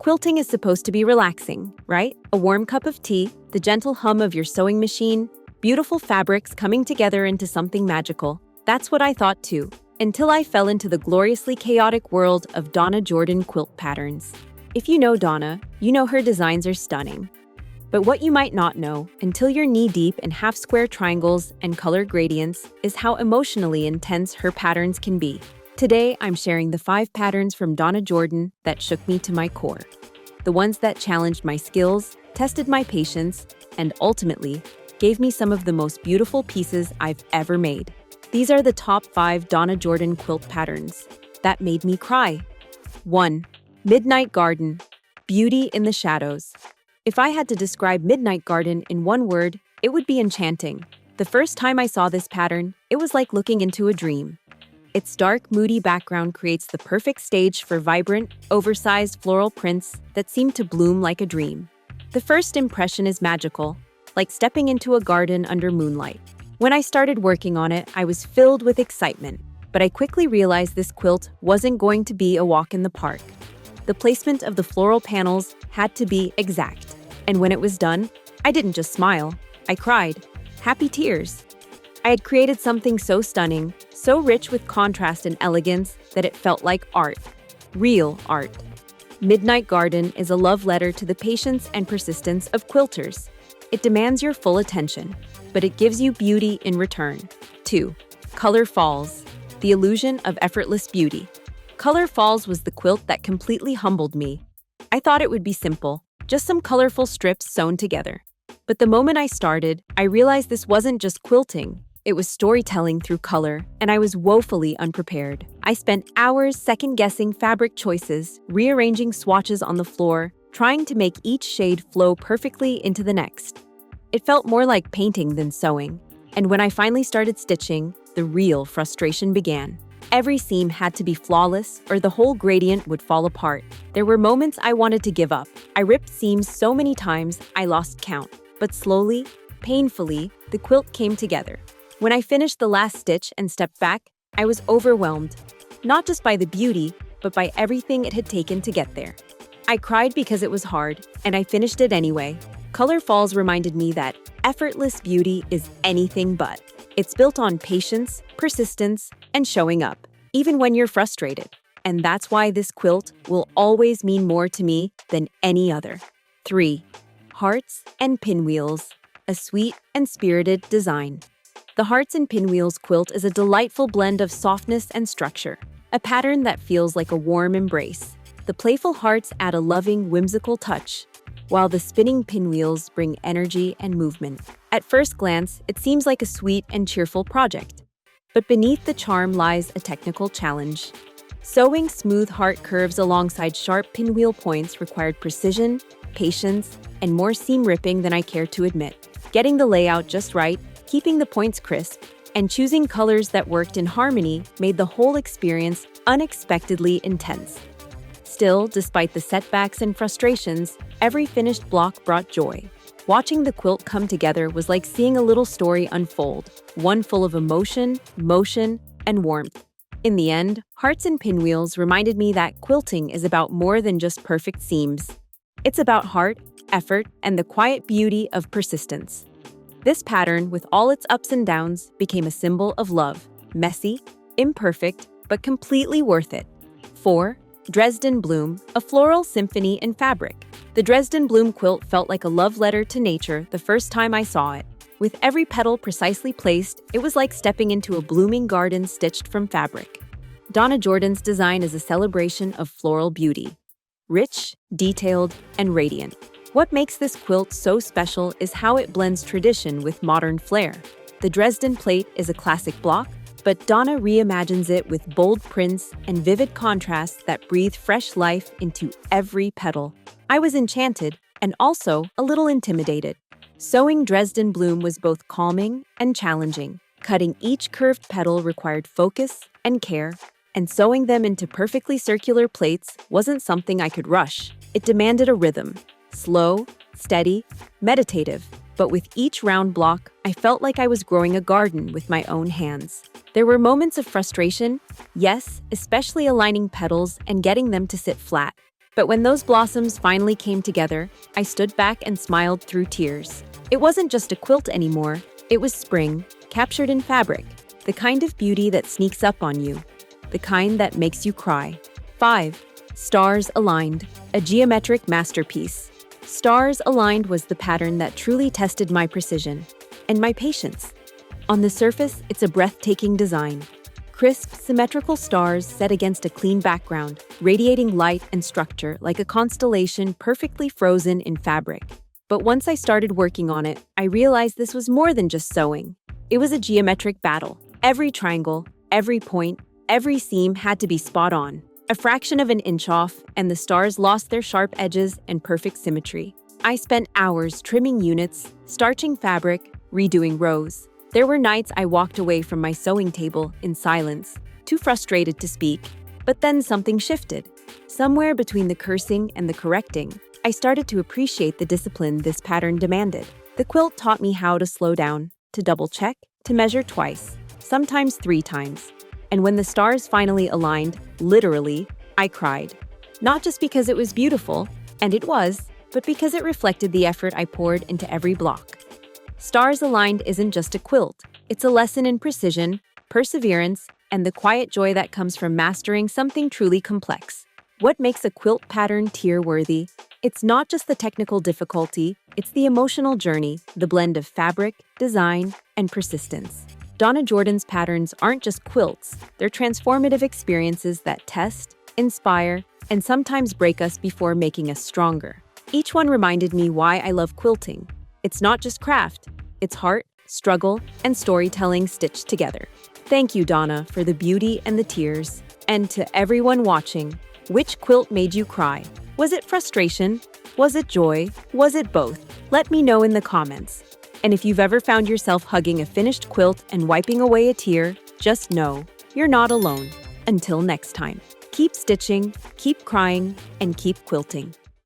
Quilting is supposed to be relaxing, right? A warm cup of tea, the gentle hum of your sewing machine, beautiful fabrics coming together into something magical. That's what I thought too, until I fell into the gloriously chaotic world of Donna Jordan quilt patterns. If you know Donna, you know her designs are stunning. But what you might not know, until you're knee-deep in half-square triangles and color gradients, is how emotionally intense her patterns can be. Today, I'm sharing the 5 patterns from Donna Jordan that shook me to my core. The ones that challenged my skills, tested my patience, and ultimately, gave me some of the most beautiful pieces I've ever made. These are the top 5 Donna Jordan quilt patterns that made me cry. 1. Midnight Garden. Beauty in the shadows. If I had to describe Midnight Garden in one word, it would be enchanting. The first time I saw this pattern, it was like looking into a dream. Its dark, moody background creates the perfect stage for vibrant, oversized floral prints that seem to bloom like a dream. The first impression is magical, like stepping into a garden under moonlight. When I started working on it, I was filled with excitement, but I quickly realized this quilt wasn't going to be a walk in the park. The placement of the floral panels had to be exact. And when it was done, I didn't just smile, I cried. Happy tears. I had created something so stunning, so rich with contrast and elegance that it felt like art. Real art. Midnight Garden is a love letter to the patience and persistence of quilters. It demands your full attention, but it gives you beauty in return. 2. Color Falls. The illusion of effortless beauty. Color Falls was the quilt that completely humbled me. I thought it would be simple, just some colorful strips sewn together. But the moment I started, I realized this wasn't just quilting. It was storytelling through color, and I was woefully unprepared. I spent hours second-guessing fabric choices, rearranging swatches on the floor, trying to make each shade flow perfectly into the next. It felt more like painting than sewing, and when I finally started stitching, the real frustration began. Every seam had to be flawless, or the whole gradient would fall apart. There were moments I wanted to give up. I ripped seams so many times, I lost count. But slowly, painfully, the quilt came together. When I finished the last stitch and stepped back, I was overwhelmed, not just by the beauty, but by everything it had taken to get there. I cried because it was hard, and I finished it anyway. Color Falls reminded me that effortless beauty is anything but. It's built on patience, persistence, and showing up, even when you're frustrated. And that's why this quilt will always mean more to me than any other. 3. Hearts and Pinwheels. A sweet and spirited design. The Hearts and Pinwheels quilt is a delightful blend of softness and structure, a pattern that feels like a warm embrace. The playful hearts add a loving, whimsical touch, while the spinning pinwheels bring energy and movement. At first glance, it seems like a sweet and cheerful project. But beneath the charm lies a technical challenge. Sewing smooth heart curves alongside sharp pinwheel points required precision, patience, and more seam ripping than I care to admit. Getting the layout just right, keeping the points crisp, and choosing colors that worked in harmony made the whole experience unexpectedly intense. Still, despite the setbacks and frustrations, every finished block brought joy. Watching the quilt come together was like seeing a little story unfold, one full of emotion, motion, and warmth. In the end, Hearts and Pinwheels reminded me that quilting is about more than just perfect seams. It's about heart, effort, and the quiet beauty of persistence. This pattern, with all its ups and downs, became a symbol of love. Messy, imperfect, but completely worth it. 4. Dresden Bloom, a floral symphony in fabric. The Dresden Bloom quilt felt like a love letter to nature the first time I saw it. With every petal precisely placed, it was like stepping into a blooming garden stitched from fabric. Donna Jordan's design is a celebration of floral beauty. Rich, detailed, and radiant. What makes this quilt so special is how it blends tradition with modern flair. The Dresden plate is a classic block, but Donna reimagines it with bold prints and vivid contrasts that breathe fresh life into every petal. I was enchanted and also a little intimidated. Sewing Dresden Bloom was both calming and challenging. Cutting each curved petal required focus and care, and sewing them into perfectly circular plates wasn't something I could rush. It demanded a rhythm. Slow, steady, meditative, but with each round block, I felt like I was growing a garden with my own hands. There were moments of frustration, yes, especially aligning petals and getting them to sit flat. But when those blossoms finally came together, I stood back and smiled through tears. It wasn't just a quilt anymore, it was spring, captured in fabric, the kind of beauty that sneaks up on you, the kind that makes you cry. 5. Stars aligned, a geometric masterpiece. Stars aligned was the pattern that truly tested my precision and my patience. On the surface, it's a breathtaking design. Crisp, symmetrical stars set against a clean background, radiating light and structure like a constellation perfectly frozen in fabric. But once I started working on it, I realized this was more than just sewing. It was a geometric battle. Every triangle, every point, every seam had to be spot on. A fraction of an inch off, and the stars lost their sharp edges and perfect symmetry. I spent hours trimming units, starching fabric, redoing rows. There were nights I walked away from my sewing table in silence, too frustrated to speak. But then something shifted. Somewhere between the cursing and the correcting, I started to appreciate the discipline this pattern demanded. The quilt taught me how to slow down, to double-check, to measure twice, sometimes 3 times. And when the stars finally aligned, literally, I cried. Not just because it was beautiful, and it was, but because it reflected the effort I poured into every block. Stars aligned isn't just a quilt. It's a lesson in precision, perseverance, and the quiet joy that comes from mastering something truly complex. What makes a quilt pattern tier-worthy? It's not just the technical difficulty, it's the emotional journey, the blend of fabric, design, and persistence. Donna Jordan's patterns aren't just quilts, they're transformative experiences that test, inspire, and sometimes break us before making us stronger. Each one reminded me why I love quilting. It's not just craft, it's heart, struggle, and storytelling stitched together. Thank you, Donna, for the beauty and the tears. And to everyone watching, which quilt made you cry? Was it frustration? Was it joy? Was it both? Let me know in the comments. And if you've ever found yourself hugging a finished quilt and wiping away a tear, just know you're not alone. Until next time, keep stitching, keep crying, and keep quilting.